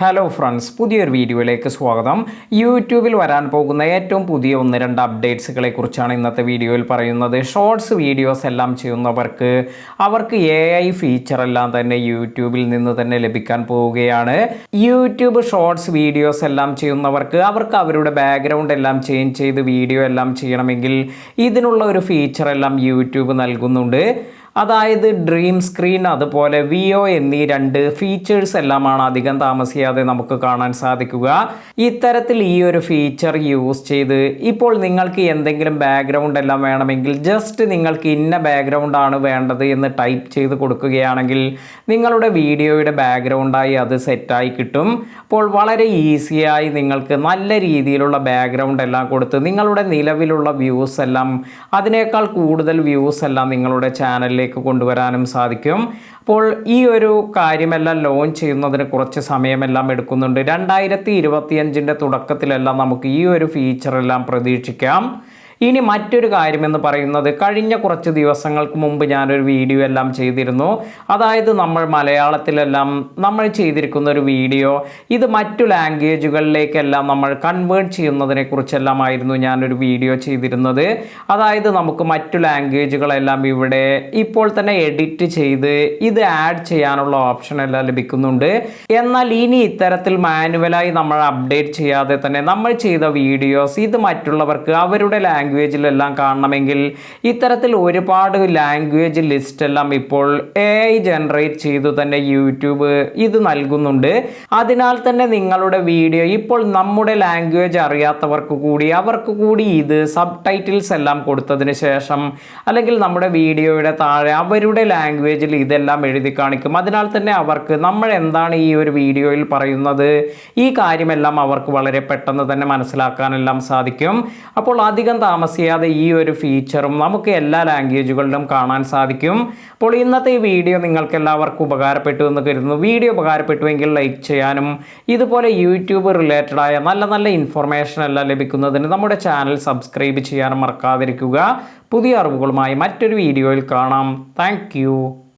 Hello friends, പുതിയൊരു വീഡിയോയിലേക്ക് സ്വാഗതം. യൂട്യൂബിൽ വരാൻ പോകുന്ന ഏറ്റവും പുതിയ 1-2 അപ്ഡേറ്റ്സുകളെ കുറിച്ചാണ് ഇന്നത്തെ വീഡിയോയിൽ പറയുന്നത്. ഷോർട്സ് വീഡിയോസ് എല്ലാം ചെയ്യുന്നവർക്ക് അവർക്ക് AI ഫീച്ചർ എല്ലാം തന്നെ യൂട്യൂബിൽ നിന്ന് തന്നെ ലഭിക്കാൻ പോവുകയാണ്. യൂട്യൂബ് ഷോർട്സ് വീഡിയോസ് എല്ലാം ചെയ്യുന്നവർക്ക് അവർക്ക് അവരുടെ ബാക്ക്ഗ്രൗണ്ട് എല്ലാം ചേഞ്ച് ചെയ്ത് വീഡിയോ എല്ലാം ചെയ്യണമെങ്കിൽ ഇതിനുള്ള ഒരു ഫീച്ചർ എല്ലാം യൂട്യൂബ് നൽകുന്നുണ്ട്. അതായത് ഡ്രീം സ്ക്രീൻ അതുപോലെ VO എന്നീ 2 ഫീച്ചേഴ്സ് എല്ലാമാണ് അധികം താമസിയാതെ നമുക്ക് കാണാൻ സാധിക്കുക. ഇത്തരത്തിൽ ഈ ഒരു ഫീച്ചർ യൂസ് ചെയ്ത് ഇപ്പോൾ നിങ്ങൾക്ക് എന്തെങ്കിലും ബാക്ക്ഗ്രൗണ്ട് എല്ലാം വേണമെങ്കിൽ ജസ്റ്റ് നിങ്ങൾക്ക് ഇന്ന ബാക്ക്ഗ്രൗണ്ട് ആണ് വേണ്ടത് എന്ന് ടൈപ്പ് ചെയ്ത് കൊടുക്കുകയാണെങ്കിൽ നിങ്ങളുടെ വീഡിയോയുടെ ബാക്ക്ഗ്രൗണ്ടായി അത് സെറ്റായി കിട്ടും. അപ്പോൾ വളരെ ഈസിയായി നിങ്ങൾക്ക് നല്ല രീതിയിലുള്ള ബാക്ക്ഗ്രൗണ്ട് എല്ലാം കൊടുത്ത് നിങ്ങളുടെ നിലവിലുള്ള വ്യൂസ് എല്ലാം അതിനേക്കാൾ കൂടുതൽ വ്യൂസ് എല്ലാം നിങ്ങളുടെ ചാനലിൽ കൊണ്ടുവരാനും സാധിക്കും. അപ്പോൾ ഈ ഒരു കാര്യമെല്ലാം ലോഞ്ച് ചെയ്യുന്നതിന് കുറച്ച് സമയമെല്ലാം എടുക്കുന്നുണ്ട്. 2025 തുടക്കത്തിലെല്ലാം നമുക്ക് ഈ ഒരു ഫീച്ചറെല്ലാം പ്രതീക്ഷിക്കാം. ഇനി മറ്റൊരു കാര്യമെന്ന് പറയുന്നത്, കഴിഞ്ഞ കുറച്ച് ദിവസങ്ങൾക്ക് മുമ്പ് ഞാനൊരു വീഡിയോ എല്ലാം ചെയ്തിരുന്നു. അതായത് നമ്മൾ മലയാളത്തിലെല്ലാം നമ്മൾ ചെയ്തിരിക്കുന്ന ഒരു വീഡിയോ ഇത് മറ്റു ലാംഗ്വേജുകളിലേക്കെല്ലാം നമ്മൾ കൺവേർട്ട് ചെയ്യുന്നതിനെ കുറിച്ചെല്ലാമായിരുന്നു ഞാനൊരു വീഡിയോ ചെയ്തിരുന്നത്. അതായത് നമുക്ക് മറ്റു ലാംഗ്വേജുകളെല്ലാം ഇവിടെ ഇപ്പോൾ തന്നെ എഡിറ്റ് ചെയ്ത് ഇത് ആഡ് ചെയ്യാനുള്ള ഓപ്ഷൻ എല്ലാം ലഭിക്കുന്നുണ്ട്. എന്നാൽ ഇനി ഇത്തരത്തിൽ മാനുവലായി നമ്മൾ അപ്ഡേറ്റ് ചെയ്യാതെ തന്നെ നമ്മൾ ചെയ്ത വീഡിയോസ് ഇത് മറ്റുള്ളവർക്ക് അവരുടെ ലാംഗ്വേജിലെല്ലാം കാണണമെങ്കിൽ ഇത്തരത്തിൽ ഒരുപാട് ലാംഗ്വേജ് ലിസ്റ്റ് എല്ലാം ഇപ്പോൾ AI ജനറേറ്റ് ചെയ്തു തന്നെ യൂട്യൂബ് ഇത് നൽകുന്നുണ്ട്. അതിനാൽ തന്നെ നിങ്ങളുടെ വീഡിയോ ഇപ്പോൾ നമ്മുടെ ലാംഗ്വേജ് അറിയാത്തവർക്ക് കൂടി അവർക്ക് കൂടി ഇത് സബ് ടൈറ്റിൽസ് എല്ലാം കൊടുത്തതിന് ശേഷം അല്ലെങ്കിൽ നമ്മുടെ വീഡിയോയുടെ താഴെ അവരുടെ ലാംഗ്വേജിൽ ഇതെല്ലാം എഴുതി കാണിക്കും. അതിനാൽ തന്നെ അവർക്ക് നമ്മൾ എന്താണ് ഈ ഒരു വീഡിയോയിൽ പറയുന്നത് ഈ കാര്യമെല്ലാം അവർക്ക് വളരെ പെട്ടെന്ന് തന്നെ മനസ്സിലാക്കാനെല്ലാം സാധിക്കും. അപ്പോൾ അധികം താമസിയാതെ ഈ ഒരു ഫീച്ചറും നമുക്ക് എല്ലാ ലാംഗ്വേജുകളിലും കാണാൻ സാധിക്കും. അപ്പോൾ ഇന്നത്തെ ഈ വീഡിയോ നിങ്ങൾക്ക് എല്ലാവർക്കും ഉപകാരപ്പെട്ടു എന്ന് കരുതുന്നു. വീഡിയോ ഉപകാരപ്പെട്ടുവെങ്കിൽ ലൈക്ക് ചെയ്യാനും ഇതുപോലെ യൂട്യൂബ് റിലേറ്റഡ് ആയ നല്ല നല്ല ഇൻഫർമേഷൻ എല്ലാം ലഭിക്കുന്നതിന് നമ്മുടെ ചാനൽ സബ്സ്ക്രൈബ് ചെയ്യാനും മറക്കാതിരിക്കുക. പുതിയ അറിവുകളുമായി മറ്റൊരു വീഡിയോയിൽ കാണാം. താങ്ക്